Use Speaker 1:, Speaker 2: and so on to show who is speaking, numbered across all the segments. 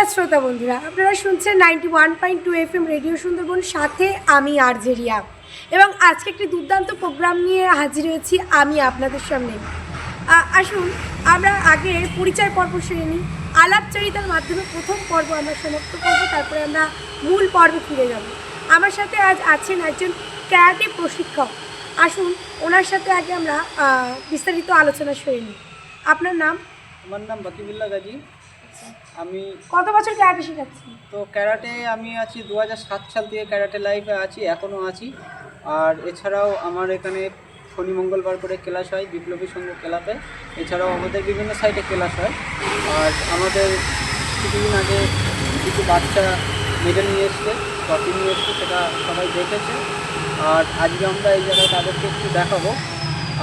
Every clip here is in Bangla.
Speaker 1: নমস্কার শ্রোতা বন্ধুরা, আপনারা শুনছেন 91.2 FM রেডিও সুন্দরবন, সাথে আমি আরজে রিয়া। এবং আজকে একটি দুর্দান্ত প্রোগ্রাম নিয়ে হাজির হয়েছি আমি আপনাদের সামনে। আসুন আমরা আগে পরিচয় পর্ব সেরে নিই। আলাপচারিতার মাধ্যমে প্রথম পর্ব আমরা সমাপ্ত করব, তারপরে আমরা মূল পর্বে ফিরে যাব। আমার সাথে আজ আছেন একজন ক্যারাটে প্রশিক্ষক। আসুন ওনার সাথে আগে আমরা বিস্তারিত আলোচনা সেরে নিই। আপনার নাম?
Speaker 2: আমার নাম বাকিবুল্লাহ গাজী। আমি
Speaker 1: কত বছর ক্যারাটে শেখাচ্ছি?
Speaker 2: তো ক্যারাটে আমি আছি 2007 সাল থেকে ক্যারাটে লাইফে আছি, এখনও আছি। আর এছাড়াও আমার এখানে শনি মঙ্গলবার করে ক্লাস হয় বিপ্লবী সংঘ ক্লাবে। এছাড়াও আমাদের বিভিন্ন সাইটে ক্লাস হয়। আর আমাদের কিছুদিন আগে কিছু বাচ্চা মেডেল নিয়ে এসছে, ট্রফি নিয়ে এসছে, সেটা সবাই দেখেছে। আর আজকে আমরা এই জায়গায় তাদেরকে একটু দেখাবো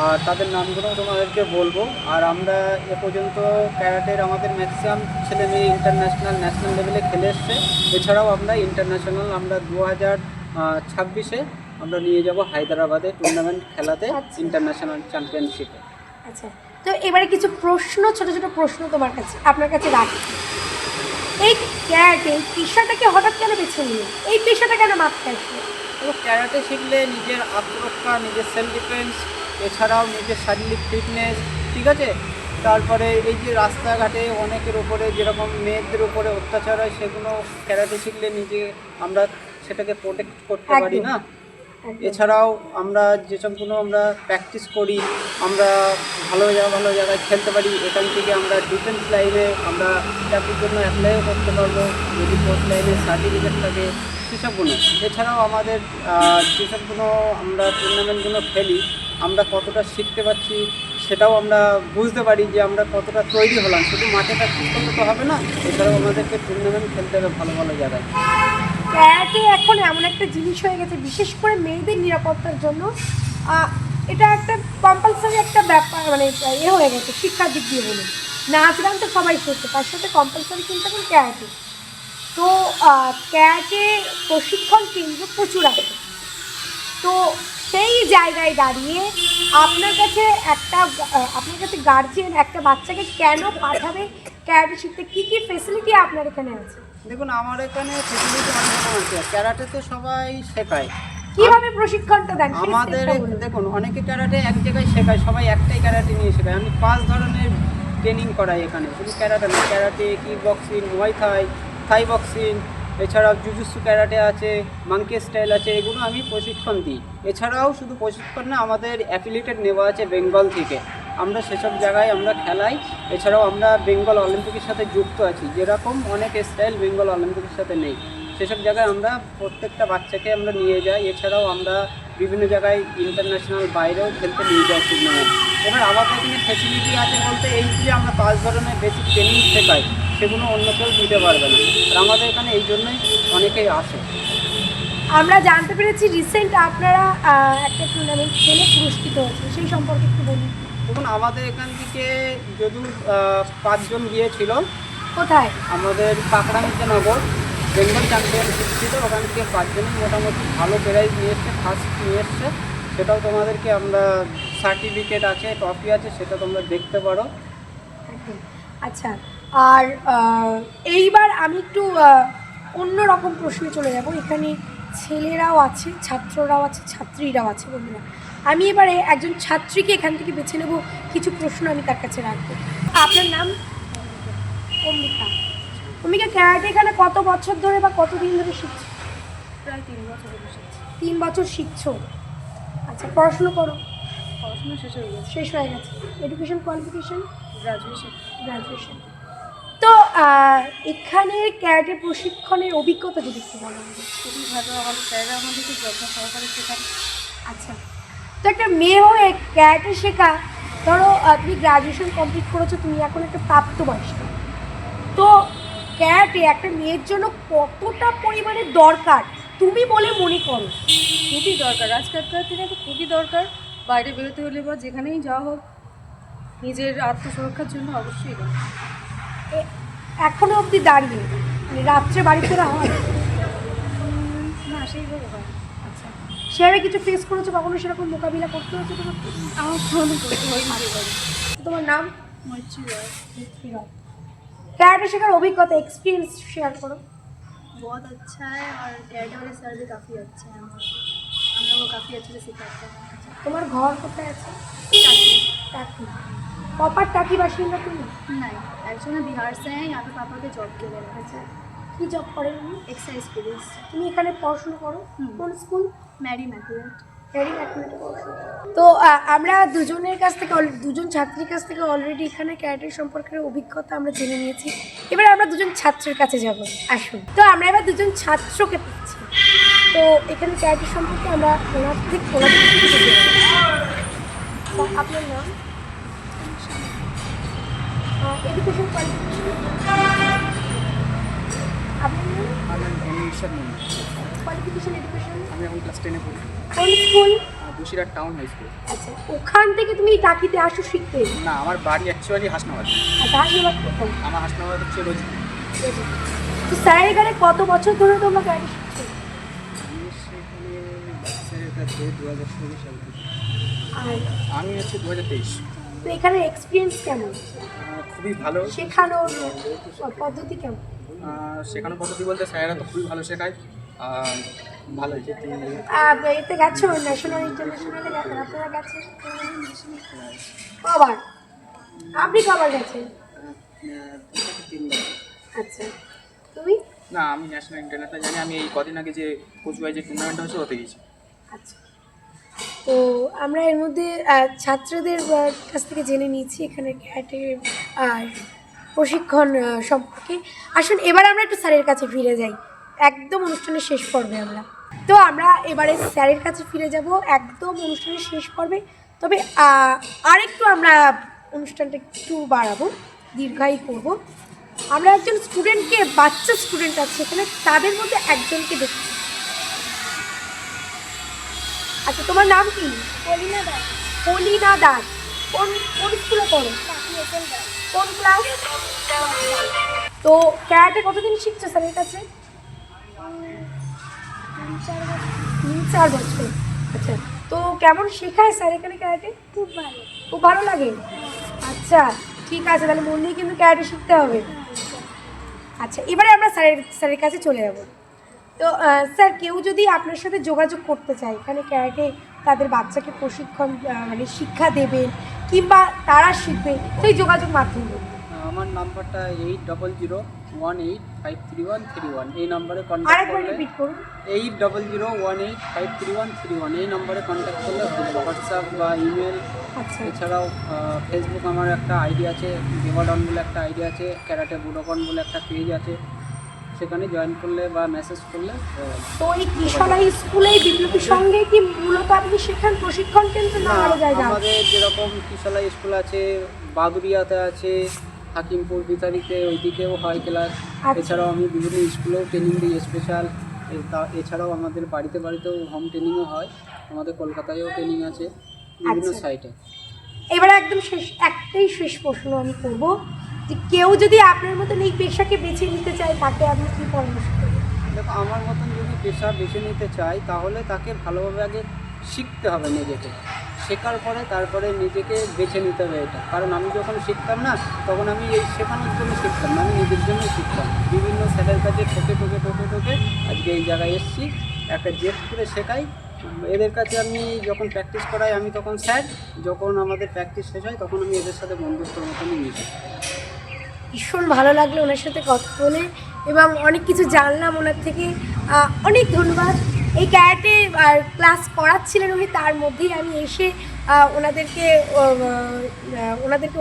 Speaker 2: আর তাদের নামগুলো তোমাদেরকে বলবো। আর আমরা এ পর্যন্ত ক্যারাটের আমাদের ম্যাক্সিমাম ছেলে মেয়ে ইন্টারন্যাশনাল ন্যাশনাল লেভেলে খেলে এসছে। এছাড়াও আমরা ইন্টারন্যাশনাল 2026-এ আমরা নিয়ে যাব হায়দ্রাবাদে টুর্নামেন্ট খেলাতে, ইন্টারন্যাশনাল চ্যাম্পিয়নশিপে।
Speaker 1: আচ্ছা, তো এবারে কিছু প্রশ্ন, ছোট ছোট প্রশ্ন তোমার কাছে, আপনার কাছে রাখছি। এই ক্যারাটে পেশাটাকে হঠাৎ কেন বেছে নিয়ে, এই পেশাটা কেন মাথায় আসলো?
Speaker 2: তো ক্যারাটে শিখলে নিজের আত্মরক্ষা, নিজের সেলফ ডিফেন্স, এছাড়াও নিজের শারীরিক ফিটনেস, ঠিক আছে। তারপরে এই যে রাস্তাঘাটে অনেকের উপরে যেরকম মেয়েদের উপরে অত্যাচার হয়, সেগুলো ক্যারাটে শিখলে নিজে আমরা সেটাকে প্রোটেক্ট করতে পারি না। এছাড়াও আমরা যেসবগুলো আমরা প্র্যাকটিস করি, আমরা ভালো জায়গায় খেলতে পারি। এখান থেকে আমরা ডিফেন্স লাইনে আমরা চাকরির জন্য অ্যাপ্লাইও করতে পারবো যদি পোস্ট লাইনে সার্টিফিকেট থাকে সেসবগুলো। এছাড়াও আমাদের যেসবগুলো আমরা টুর্নামেন্টগুলো খেলি, আমরা কতটা শিখতে পারছি সেটাও আমরা বুঝতে পারি যে আমরা কতটা তৈরি হলাম। শুধু মাঠে প্র্যাকটিস করলে তো হবে না, এছাড়াও আমাদেরকে টুর্নামেন্ট খেলতে হবে ভালো জায়গায়।
Speaker 1: ক্যারাটে এখন এমন একটা জিনিস হয়ে গেছে, বিশেষ করে মেয়েদের নিরাপত্তার জন্য এটা একটা কম্পালসারি একটা ব্যাপার, মানে হয়ে গেছে শিক্ষার দিক দিয়ে বলুন। নাচ গান তো সবাই করছে, তার সাথে কম্পালসারি কিন্তু এখন ক্যারাটে। তো ক্যারাটে প্রশিক্ষণ কেন্দ্র প্রচুর আছে। তো সেই জায়গায় দাঁড়িয়ে আপনার কাছে গার্জিয়ান একটা বাচ্চাকে কেন পাঠাবে ক্যারাটে শিখতে? কী কী ফেসিলিটি আপনার এখানে আছে?
Speaker 2: দেখুন, আমার এখানে ফেসিলিটি অনেক রকম আছে। ক্যারাটে তো সবাই শেখায়।
Speaker 1: কিভাবে প্রশিক্ষণটা দেন
Speaker 2: আমাদের দেখুন, অনেকে ক্যারাটে এক জায়গায় শেখায়, সবাই একটাই ক্যারাটে নিয়ে শেখায়। আমি 5 ধরনের ট্রেনিং করাই এখানে, শুধু ক্যারাটে না, karate, kick boxing, Muay Thai boxing, এছাড়াও জুজুৎসু ক্যারাটে আছে, মাঙ্কি স্টাইল আছে, এগুলো আমি প্রশিক্ষণ দিই। এছাড়াও শুধু প্রশিক্ষণ না, আমাদের অ্যাফিলিয়েটেড নেওয়া আছে বেঙ্গল থেকে, আমরা সেসব জায়গায় আমরা খেলাই। এছাড়াও আমরা বেঙ্গল অলিম্পিকের সাথে যুক্ত আছি, যেরকম অনেক স্টাইল বেঙ্গল অলিম্পিকের সাথে নেই, সেসব জায়গায় আমরা প্রত্যেকটা বাচ্চাকে আমরা নিয়ে যাই। এছাড়াও আমরা বিভিন্ন জায়গায় ইন্টারন্যাশনাল বাইরেও খেলতে নিয়ে যাই টুর্নামেন্ট। এবার আমাদের এখানে ফ্যাসিলিটি আছে বলতে এই যে আমরা 5 ধরনের বেসিক ট্রেনিং শেখাই, সেগুলো অন্য কেউ দিতে পারবে না। আর আমাদের এখানে এই জন্যই অনেকেই আসে।
Speaker 1: আমরা জানতে পেরেছি রিসেন্ট আপনারা একটা টুর্নামেন্ট খেলে পুরস্কৃত হয়েছে, সেই সম্পর্কে একটু বলুন।
Speaker 2: দেখুন, আমাদের এখান থেকে যদু 5 জন গিয়েছিল।
Speaker 1: কোথায়?
Speaker 2: আমাদের কাকড়ামিদ্যানগর বেঙ্গল চ্যাম্পিয়নশিপ ছিল, ওখান থেকে 5 জনই মোটামুটি ভালো প্রাইজ নিয়ে এসছে, ফার্স্ট নিয়ে এসছে। সেটাও তোমাদেরকে আমরা সার্টিফিকেট আছে, ট্রফি আছে, সেটা তোমরা দেখতে পারো।
Speaker 1: আচ্ছা, আর এইবার আমি একটু অন্য রকম প্রশ্নে চলে যাব। এখানে ছেলেরাও আছে, ছাত্ররাও আছে, ছাত্রীরাও আছে। বন্ধুরা, আমি এবারে একজন ছাত্রীকে এখান থেকে বেছে নেব, কিছু প্রশ্ন আমি তার কাছে রাখবো। আপনার নাম? অম্বিকা। অম্বিকা, ক্যারাটে এখানে কত বছর ধরে বা কতদিন ধরে শিখছো?
Speaker 3: প্রায় 3 বছর ধরে শিখছি।
Speaker 1: 3 বছর শিখছো। আচ্ছা, পড়াশুনো করো?
Speaker 3: পড়াশোনা শেষ হয়ে গেছে।
Speaker 1: Education qualification?
Speaker 3: গ্রাজুয়েশন।
Speaker 1: তো এখানে ক্যারাটে প্রশিক্ষণের অভিজ্ঞতা যদি একটু বলেন।
Speaker 3: খুবই ভালো, আমাদের স্যাররা আমাদেরকে যত্ন সহকারে শেখান।
Speaker 1: আচ্ছা, তো একটা মেয়ে হয়ে ক্যারাটে শেখা, ধরো তুমি গ্রাজুয়েশন কমপ্লিট করেছো, তুমি এখন একটা প্রাপ্তবয়স্ক, তো ক্যারাটে একটা মেয়ের জন্য কতটা পরিমাণে দরকার তুমি বলে মনে করো?
Speaker 3: খুবই দরকার, আজকালকার দিনে তো খুবই দরকার। বাইরে বেরোতে হলে বা যেখানেই যাওয়া হোক, নিজের আত্মসুরক্ষার জন্য অবশ্যই দরকার।
Speaker 1: এখনো অবধি দাঁড়িয়ে মানে রাত্রে বাড়ি ফেরা হয়
Speaker 3: না, সেইভাবে হয়।
Speaker 1: আচ্ছা, সেভাবে কিছু ফেস করেছো কখনো, সেরকম মোকাবিলা করতে হচ্ছে তোমার?
Speaker 3: আমার কোনো করতে হয়নি এবারে।
Speaker 1: তোমার নাম?
Speaker 3: মৈত্রী রয়।
Speaker 1: ক্যারাটে শেখার অভিজ্ঞতা এক্সপিরিয়েন্স শেয়ার করো।
Speaker 4: बहुत अच्छा है और कैरेटे वाले सर भी काफ़ी अच्छे हैं हम लोग को काफ़ी अच्छे से सिखाते हैं।
Speaker 1: তোমার ঘর कोথায় আছে?
Speaker 4: टाकी
Speaker 1: টাকি। প্রপার টাকি বাসিন্দা তুমি?
Speaker 4: नहीं, एक्चुअली बिहार से हैं, यहाँ पे पापा के जॉब के लिए रहते हैं।
Speaker 1: কি জব করেন উনি?
Speaker 4: एक्साइज पुलिस,
Speaker 1: তুমি এখানে পড়াশোনা করো? কোন স্কুল?
Speaker 4: मैरी मैकुलेट।
Speaker 1: তো আমরা দুজনের কাছ থেকে দুজন ছাত্রীর কাছ থেকে অলরেডি এখানে ক্যারাটে সম্পর্কে অভিজ্ঞতা আমরা জেনে নিয়েছি। এবার আমরা দুজন ছাত্রের কাছে যাব, আসুন। তো আমরা এবার দুজন ছাত্রকে পেয়েছি, তো এখানে ক্যারাটে সম্পর্কে আমরা ওনাদের থেকে জেনে নেব। তো আপনার নাম, এডুকেশন কোয়ালিফিকেশন, আপনার নাম, কোয়ালিফিকেশন এডুকেশন।
Speaker 2: আমি এখন ক্লাস 10-এ পড়ি,
Speaker 1: কোন school?
Speaker 2: Basirhat town high school.
Speaker 1: আচ্ছা, ওখান থেকে তুমি টাকিতে আসো শিখতে?
Speaker 2: না, আমার বাড়ি অ্যাকচুয়ালি হাসনাবাদ।
Speaker 1: আচ্ছা, হাসনাবাদ কোথায়?
Speaker 2: আমার হাসনাবাদ হচ্ছে রোজ।
Speaker 1: তো স্যারের এখানে কত বছর ধরে তোমরা ক্যারাটে শিখছো?
Speaker 2: আমি সেখানে স্যারের কাছে 2016 সাল থেকে।
Speaker 1: আর
Speaker 2: আমি হচ্ছে 2023।
Speaker 1: তো এখানে এক্সপিরিয়েন্স কেমন?
Speaker 2: খুবই ভালো।
Speaker 1: শেখানোর পদ্ধতি কেমন?
Speaker 2: শেখানোর পদ্ধতি বলতে স্যারেরা তো খুবই ভালো শেখায়, ভালো হয়েছে।
Speaker 1: এতে গেছো ন্যাশনাল ইন্টারন্যাশনালে আপনারা গেছেন কবার? আপনি কবার গেছেন?
Speaker 2: 3বার।
Speaker 1: আচ্ছা, তুমি?
Speaker 2: না, আমি ন্যাশনাল ইন্টারন্যাশনাল জানি। আমি এই কদিন আগে যে কোচবিহার যে টুর্নামেন্ট হয়েছে ওতে গেছি।
Speaker 1: আচ্ছা, তো আমরা এর মধ্যে ছাত্রদের কাছ থেকে জেনে নিয়েছি এখানে ক্যারাটে প্রশিক্ষণ সম্পর্কে। আসুন এবার আমরা একটু স্যারের কাছে ফিরে যাই, একদম অনুষ্ঠানের শেষ পর্বে আমরা। তো আমরা এবারে স্যারের কাছে ফিরে যাব একদম অনুষ্ঠানের শেষ পর্বে। তবে আরেকটু আমরা অনুষ্ঠানটা একটু বাড়াবো, দীর্ঘায়ী করব। আমরা একজন স্টুডেন্টকে, বাচ্চা স্টুডেন্ট আছে এখানে, তাদের মধ্যে একজনকে দেখি। আচ্ছা, তোমার নাম কি?
Speaker 4: पोलिना दास।
Speaker 1: পলিনা দাস। কোন কোন স্কুলে পড়ো? কোন ক্লাস? তো ক্যারাটে কতদিন শিখছো স্যারের কাছে? 3-4 বছর। আচ্ছা, তো কেমন শেখায় স্যার এখানে ক্যারাটে?
Speaker 4: খুব ভালো।
Speaker 1: খুব ভালো লাগে? আচ্ছা, ঠিক আছে, তাহলে মন দিয়ে কিন্তু ক্যারাটে শিখতে হবে। আচ্ছা, এবারে আমরা স্যারের কাছে চলে যাব। তো স্যার, কেউ যদি আপনার সাথে যোগাযোগ করতে চায়, এখানে ক্যারাটে তাদের বাচ্চাকে প্রশিক্ষণ মানে শিক্ষা দেবেন কিংবা তারা শিখবে, সেই যোগাযোগ মাধ্যম বলুন।
Speaker 2: আমার নাম্বারটা 800818533131। এই নাম্বারে কন্ট্যাক্ট
Speaker 1: আরেকবার
Speaker 2: করলে,
Speaker 1: রিপিট করুন।
Speaker 2: 800818533131 এই নাম্বারে কন্ট্যাক্ট করলে হোয়াটসঅ্যাপ বা ইমেল,
Speaker 1: আচ্ছা,
Speaker 2: এছাড়াও ফেসবুক আমার একটা আইডি আছে, দেবাডন বলে একটা আইডি আছে, ক্যারাটে বুডোকন বলে একটা পেজ আছে, সেখানে জয়েন করলে বা মেসেজ করলে হয়ে যাবে।
Speaker 1: তো এই কিশোরাই স্কুলে বিপ্লবীর সঙ্গে কি মূলত আপনি শেখান প্রশিক্ষণ কেন্দ্র না আরো জায়গা?
Speaker 2: আমাদের যেরকম কিশোরা স্কুল আছে, বাদুরিয়াতে আছে, হাকিমপুর বিতারিতে, ওইদিকেও হয় ক্লাস।
Speaker 1: আচ্ছা।
Speaker 2: এছাড়াও আমি বিভিন্ন স্কুলেও ট্রেনিং দিই স্পেশাল। এছাড়াও আমাদের বাড়িতেও হোম ট্রেনিংও হয়। আমাদের কলকাতায়ও ট্রেনিং আছে বিভিন্ন
Speaker 1: আচ্ছা।
Speaker 2: সাইটে।
Speaker 1: এবার একদম একটাই শেষ প্রশ্ন আমি করব, যে কেউ যদি আপনার মতন এই পেশাকে বেছে নিতে চায়, তাকে আপনি কী পরামর্শ দেবেন?
Speaker 2: দেখো, আমার মতন যদি পেশা বেছে নিতে চায় তাহলে তাকে ভালোভাবে আগে শিখতে হবে নিজেকে। শেখার পরে তারপরে নিজেকে বেছে নিতে হবে এটা। কারণ আমি যখন শিখতাম না, তখন আমি এই শেখানোর জন্য শিখতাম না, আমি নিজের জন্যই শিখতাম। বিভিন্ন স্যারের কাছে ঠকে আজকে এই জায়গায় এসেছি। একটা জেদ করে শেখাই এদের কাছে। আমি যখন প্র্যাকটিস করাই আমি তখন স্যার, যখন আমাদের প্র্যাকটিস শেষ হয় তখন আমি এদের সাথে বন্ধুত্বর মতনই মিশি।
Speaker 1: ভীষণ ভালো লাগলো ওনার সাথে কথা বলে এবং অনেক কিছু জানলাম ওনার থেকে। অনেক ধন্যবাদ। এই ক্যারাটে ক্লাস করাচ্ছিলেন উনি, তার মধ্যেই আমি এসে ওনাদেরকে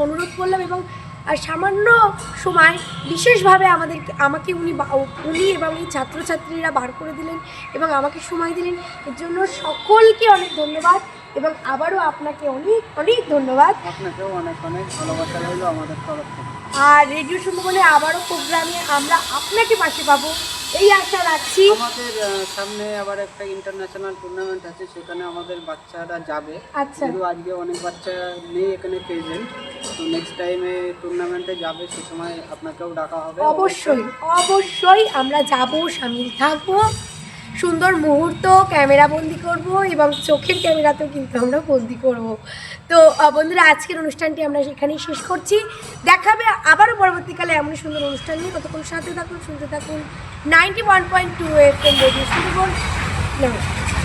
Speaker 1: অনুরোধ করলাম এবং সামান্য সময় বিশেষভাবে আমাকে উনি এবং এই ছাত্রছাত্রীরা বার করে দিলেন এবং আমাকে সময় দিলেন। এর জন্য সকলকে অনেক ধন্যবাদ এবং আবারও আপনাকে অনেক অনেক ধন্যবাদ।
Speaker 2: আপনাকেও অনেক অনেক ভালোবাসা রইল আমাদের তরফ থেকে।
Speaker 1: আর রেডিও সুন্দরবনে আবারও প্রোগ্রামে আমরা আপনাকে পাশে পাবো এই আশা রাখছি।
Speaker 2: আমাদের সামনে আবার একটা ইন্টারন্যাশনাল টুর্নামেন্ট আছে, সেখানে আমাদের বাচ্চারা যাবে।
Speaker 1: আচ্ছা,
Speaker 2: কিন্তু আজকে অনেক বাচ্চা নেই এখানে প্রেজেন্ট, তো নেক্সট টাইমে টুর্নামেন্টে যাবে, সে সময় আপনাকেও ডাকা হবে।
Speaker 1: অবশ্যই অবশ্যই আমরা যাব, সামিল থাকবো। সুন্দর মুহূর্ত ক্যামেরা বন্দি করব এবং চোখের ক্যামেরাতেও কিন্তু আমরা বন্দি করব। তো বন্ধুরা, আজকের অনুষ্ঠানটি আমরা সেখানেই শেষ করছি। দেখাবে আবারও পরবর্তীকালে এমন সুন্দর অনুষ্ঠান নিয়ে। ততক্ষণ সাথে থাকুন, শুনতে থাকুন 91.2 FM রেডিও সুন্দরবন। নমস্কার।